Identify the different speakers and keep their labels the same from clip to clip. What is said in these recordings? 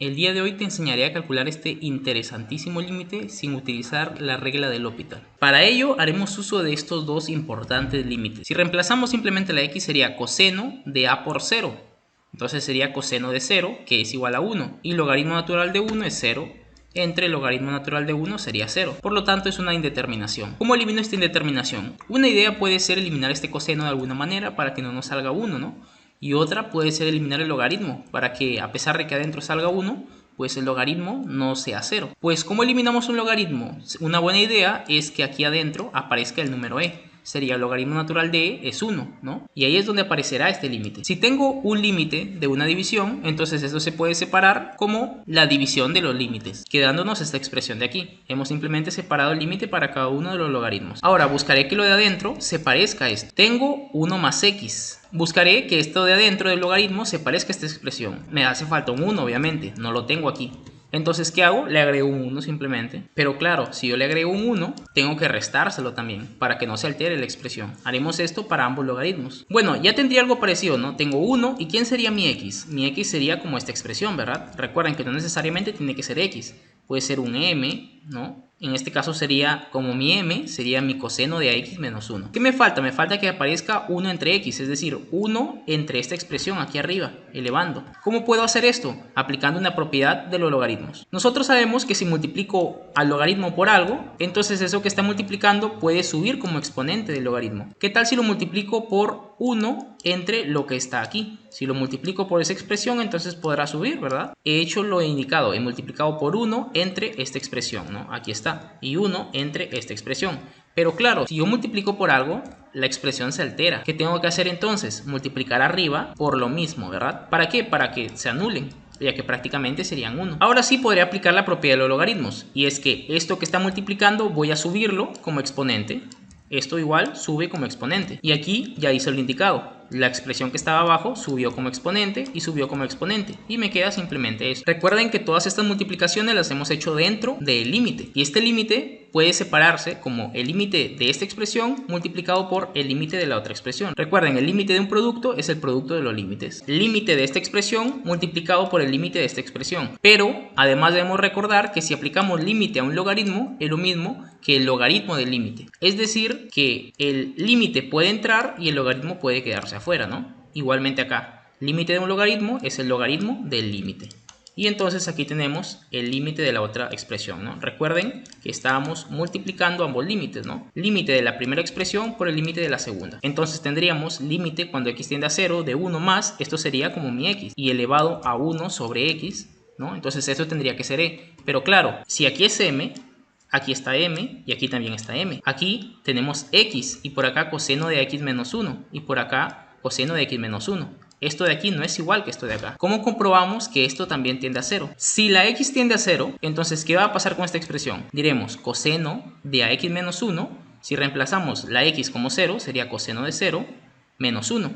Speaker 1: El día de hoy te enseñaré a calcular este interesantísimo límite sin utilizar la regla del L'Hopital. Para ello haremos uso de estos dos importantes límites. Si reemplazamos simplemente la x sería coseno de a por 0. Entonces sería coseno de 0 que es igual a 1 y logaritmo natural de 1 es 0. Entre el logaritmo natural de 1 sería 0. Por lo tanto es una indeterminación. ¿Cómo elimino esta indeterminación? Una idea puede ser eliminar este coseno de alguna manera para que no nos salga 1, ¿no? Y otra puede ser eliminar el logaritmo, para que a pesar de que adentro salga 1, pues el logaritmo no sea 0. Pues ¿cómo eliminamos un logaritmo? Una buena idea es que aquí adentro aparezca el número e. Sería el logaritmo natural de e es 1, ¿no? Y ahí es donde aparecerá este límite. Si tengo un límite de una división, entonces esto se puede separar como la división de los límites, quedándonos esta expresión de aquí. Hemos simplemente separado el límite para cada uno de los logaritmos. Ahora buscaré que lo de adentro se parezca a esto. Tengo 1 más x. Buscaré que esto de adentro del logaritmo se parezca a esta expresión. Me hace falta un 1, obviamente, no lo tengo aquí. Entonces, ¿qué hago? Le agrego un 1 simplemente. Pero claro, si yo le agrego un 1, tengo que restárselo también para que no se altere la expresión. Haremos esto para ambos logaritmos. Bueno, ya tendría algo parecido, ¿no? Tengo 1 y ¿quién sería mi x? Mi x sería como esta expresión, ¿verdad? Recuerden que no necesariamente tiene que ser x. Puede ser un m, ¿no? En este caso sería como mi m, sería mi coseno de x menos 1. ¿Qué me falta? Me falta que aparezca 1 entre x, es decir, 1 entre esta expresión aquí arriba, elevando. ¿Cómo puedo hacer esto? Aplicando una propiedad de los logaritmos. Nosotros sabemos que si multiplico al logaritmo por algo, entonces eso que está multiplicando puede subir como exponente del logaritmo. ¿Qué tal si lo multiplico por 1 entre lo que está aquí? Si lo multiplico por esa expresión, entonces podrá subir, ¿verdad? He hecho lo indicado, he multiplicado por 1 entre esta expresión, ¿no? Aquí está. Y 1 entre esta expresión. Pero claro, si yo multiplico por algo, la expresión se altera. ¿Qué tengo que hacer entonces? Multiplicar arriba por lo mismo, ¿verdad? ¿Para qué? Para que se anulen, ya que prácticamente serían 1. Ahora sí podría aplicar la propiedad de los logaritmos, y es que esto que está multiplicando voy a subirlo como exponente. Esto igual sube como exponente. Y aquí ya hice lo indicado. La expresión que estaba abajo subió como exponente y subió como exponente. Y me queda simplemente eso. Recuerden que todas estas multiplicaciones las hemos hecho dentro del límite. Y este límite puede separarse como el límite de esta expresión multiplicado por el límite de la otra expresión. Recuerden, el límite de un producto es el producto de los límites. El límite de esta expresión multiplicado por el límite de esta expresión. Pero además debemos recordar que si aplicamos límite a un logaritmo es lo mismo que el logaritmo del límite. Es decir, que el límite puede entrar y el logaritmo puede quedarse afuera, ¿no? Igualmente acá, límite de un logaritmo es el logaritmo del límite. Y entonces aquí tenemos el límite de la otra expresión, ¿no? Recuerden que estábamos multiplicando ambos límites, ¿no? Límite de la primera expresión por el límite de la segunda. Entonces tendríamos límite cuando x tiende a 0 de 1 más, esto sería como mi x, y elevado a 1 sobre x, ¿no? Entonces eso tendría que ser e. Pero claro, si aquí es m, aquí está m y aquí también está m. Aquí tenemos x y por acá coseno de x menos 1 y por acá coseno de x menos 1. Esto de aquí no es igual que esto de acá. ¿Cómo comprobamos que esto también tiende a 0? Si la x tiende a 0, entonces ¿qué va a pasar con esta expresión? Diremos coseno de a x menos 1. Si reemplazamos la x como 0, sería coseno de 0 menos 1.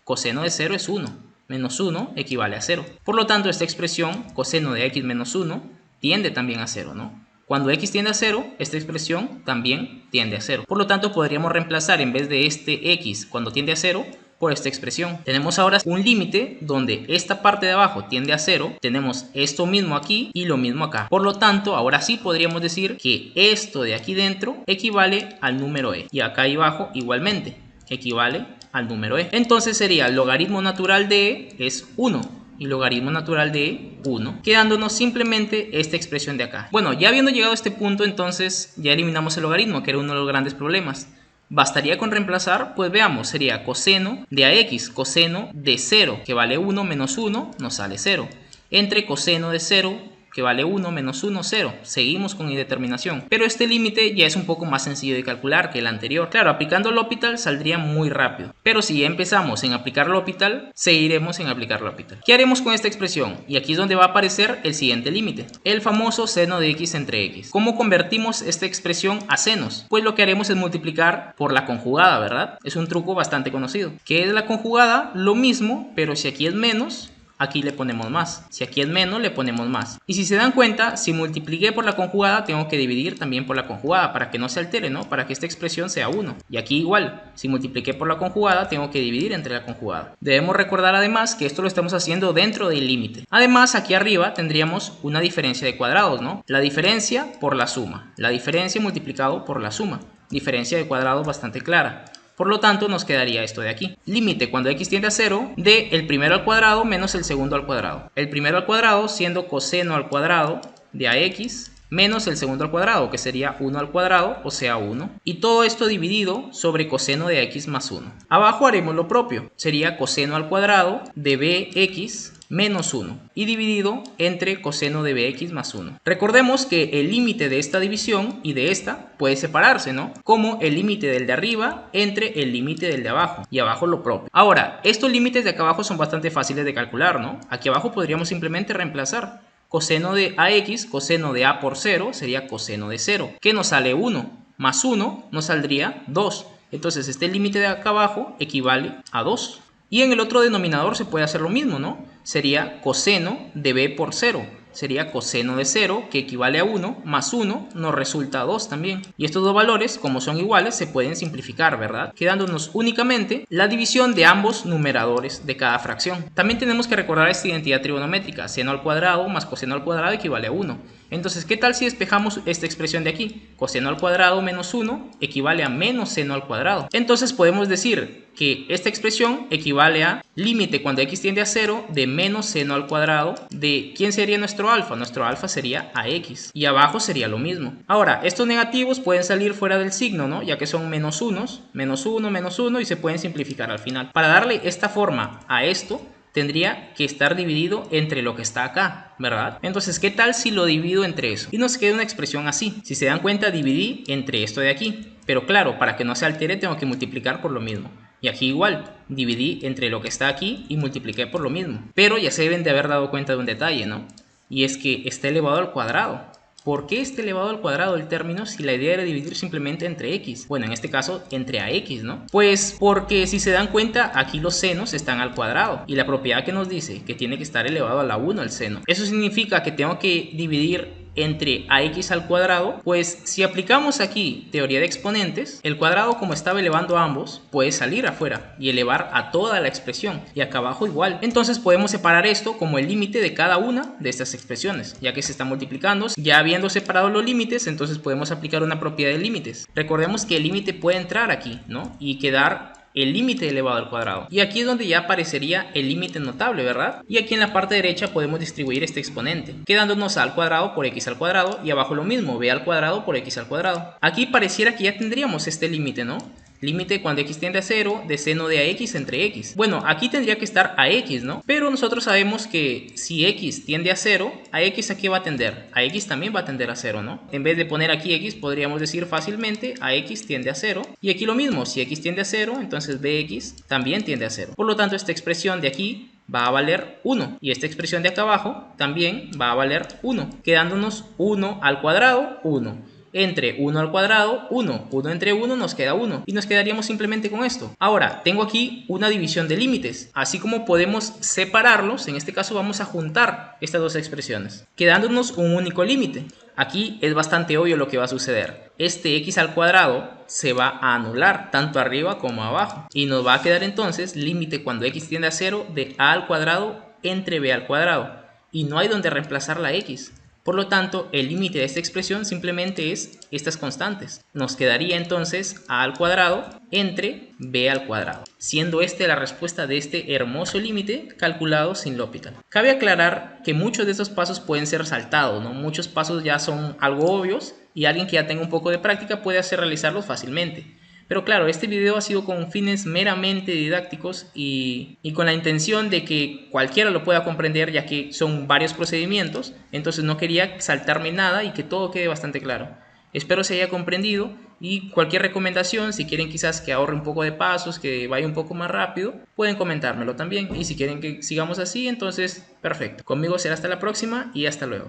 Speaker 1: Coseno de 0 es 1. Menos 1 equivale a 0. Por lo tanto, esta expresión, coseno de x menos 1, tiende también a 0, ¿no? Cuando x tiende a 0, esta expresión también tiende a 0. Por lo tanto, podríamos reemplazar en vez de este x cuando tiende a 0 por esta expresión. Tenemos ahora un límite donde esta parte de abajo tiende a 0. Tenemos esto mismo aquí y lo mismo acá. Por lo tanto, ahora sí podríamos decir que esto de aquí dentro equivale al número e. Y acá abajo igualmente equivale al número e. Entonces sería logaritmo natural de e es 1. Y logaritmo natural de 1, quedándonos simplemente esta expresión de acá. Bueno, ya habiendo llegado a este punto, entonces ya eliminamos el logaritmo, que era uno de los grandes problemas. Bastaría con reemplazar, pues veamos, sería coseno de ax, coseno de 0, que vale 1 menos 1, nos sale 0, entre coseno de 0, que vale 1 menos 1, 0. Seguimos con indeterminación. Pero este límite ya es un poco más sencillo de calcular que el anterior. Claro, aplicando L'Hopital saldría muy rápido. Pero si ya empezamos en aplicar L'Hopital, seguiremos en aplicar L'Hopital. ¿Qué haremos con esta expresión? Y aquí es donde va a aparecer el siguiente límite. El famoso seno de x entre x. ¿Cómo convertimos esta expresión a senos? Pues lo que haremos es multiplicar por la conjugada, ¿verdad? Es un truco bastante conocido. ¿Qué es la conjugada? Lo mismo, pero si aquí es menos, aquí le ponemos más. Si aquí es menos, le ponemos más. Y si se dan cuenta, si multipliqué por la conjugada, tengo que dividir también por la conjugada para que no se altere, ¿no? Para que esta expresión sea 1. Y aquí igual, si multipliqué por la conjugada, tengo que dividir entre la conjugada. Debemos recordar además que esto lo estamos haciendo dentro del límite. Además, aquí arriba tendríamos una diferencia de cuadrados, ¿no? La diferencia por la suma. La diferencia multiplicado por la suma. Diferencia de cuadrados bastante clara. Por lo tanto, nos quedaría esto de aquí. Límite cuando x tiende a 0 de el primero al cuadrado menos el segundo al cuadrado. El primero al cuadrado siendo coseno al cuadrado de ax menos el segundo al cuadrado, que sería 1 al cuadrado, o sea 1. Y todo esto dividido sobre coseno de x más 1. Abajo haremos lo propio. Sería coseno al cuadrado de bx menos 1 y dividido entre coseno de bx más 1. Recordemos que el límite de esta división y de esta puede separarse, ¿no? Como el límite del de arriba entre el límite del de abajo y abajo lo propio. Ahora, estos límites de acá abajo son bastante fáciles de calcular, ¿no? Aquí abajo podríamos simplemente reemplazar. Coseno de ax, coseno de a por 0 sería coseno de 0, que nos sale 1, más 1 nos saldría 2. Entonces este límite de acá abajo equivale a 2. Y en el otro denominador se puede hacer lo mismo, ¿no? Sería coseno de b por 0. Sería coseno de 0, que equivale a 1, más 1 nos resulta 2 también. Y estos dos valores, como son iguales, se pueden simplificar, ¿verdad? Quedándonos únicamente la división de ambos numeradores de cada fracción. También tenemos que recordar esta identidad trigonométrica. Seno al cuadrado más coseno al cuadrado equivale a 1. Entonces, ¿qué tal si despejamos esta expresión de aquí? Coseno al cuadrado menos 1 equivale a menos seno al cuadrado. Entonces podemos decir que esta expresión equivale a límite cuando x tiende a 0 de menos seno al cuadrado de ¿quién sería nuestro alfa? Nuestro alfa sería ax y abajo sería lo mismo. Ahora, estos negativos pueden salir fuera del signo, ¿no? Ya que son menos unos, menos 1 y se pueden simplificar al final. Para darle esta forma a esto, tendría que estar dividido entre lo que está acá, ¿verdad? Entonces, ¿qué tal si lo divido entre eso? Y nos queda una expresión así. Si se dan cuenta, dividí entre esto de aquí. Pero claro, para que no se altere tengo que multiplicar por lo mismo. Y aquí igual, dividí entre lo que está aquí y multipliqué por lo mismo. Pero ya se deben de haber dado cuenta de un detalle, ¿no? Y es que está elevado al cuadrado. ¿Por qué está elevado al cuadrado el término si la idea era dividir simplemente entre x? Bueno, en este caso entre ax, ¿no? Pues porque si se dan cuenta, aquí los senos están al cuadrado. Y la propiedad que nos dice que tiene que estar elevado a la 1 el seno. Eso significa que tengo que dividir entre ax al cuadrado, pues si aplicamos aquí teoría de exponentes, el cuadrado como estaba elevando a ambos, puede salir afuera y elevar a toda la expresión, y acá abajo igual. Entonces podemos separar esto como el límite de cada una de estas expresiones, ya que se está multiplicando. Ya habiendo separado los límites, entonces podemos aplicar una propiedad de límites. Recordemos que el límite puede entrar aquí, ¿no? Y quedar el límite elevado al cuadrado. Y aquí es donde ya aparecería el límite notable, ¿verdad? Y aquí en la parte derecha podemos distribuir este exponente, quedándonos a al cuadrado por x al cuadrado y abajo lo mismo, b al cuadrado por x al cuadrado. Aquí pareciera que ya tendríamos este límite, ¿no? Límite cuando x tiende a 0 de seno de ax entre x. Bueno, aquí tendría que estar ax, ¿no? Pero nosotros sabemos que si x tiende a 0, ax ¿a qué va a tender? Ax también va a tender a 0, ¿no? En vez de poner aquí x, podríamos decir fácilmente ax tiende a 0. Y aquí lo mismo, si x tiende a 0, entonces bx también tiende a 0. Por lo tanto, esta expresión de aquí va a valer 1. Y esta expresión de acá abajo también va a valer 1. Quedándonos 1 al cuadrado, 1. Entre 1 al cuadrado, 1. 1 entre 1 nos queda 1. Y nos quedaríamos simplemente con esto. Ahora, tengo aquí una división de límites. Así como podemos separarlos, en este caso vamos a juntar estas dos expresiones, quedándonos un único límite. Aquí es bastante obvio lo que va a suceder. Este x al cuadrado se va a anular tanto arriba como abajo. Y nos va a quedar entonces límite cuando x tiende a 0 de a al cuadrado entre b al cuadrado. Y no hay donde reemplazar la x. Por lo tanto, el límite de esta expresión simplemente es estas constantes. Nos quedaría entonces a al cuadrado entre b al cuadrado, siendo esta la respuesta de este hermoso límite calculado sin L'Hopital. Cabe aclarar que muchos de estos pasos pueden ser saltados, ¿no? Muchos pasos ya son algo obvios y alguien que ya tenga un poco de práctica puede realizarlos fácilmente. Pero claro, este video ha sido con fines meramente didácticos y con la intención de que cualquiera lo pueda comprender, ya que son varios procedimientos. Entonces no quería saltarme nada y que todo quede bastante claro. Espero se haya comprendido y cualquier recomendación, si quieren quizás que ahorre un poco de pasos, que vaya un poco más rápido, pueden comentármelo también. Y si quieren que sigamos así, entonces perfecto. Conmigo será hasta la próxima y hasta luego.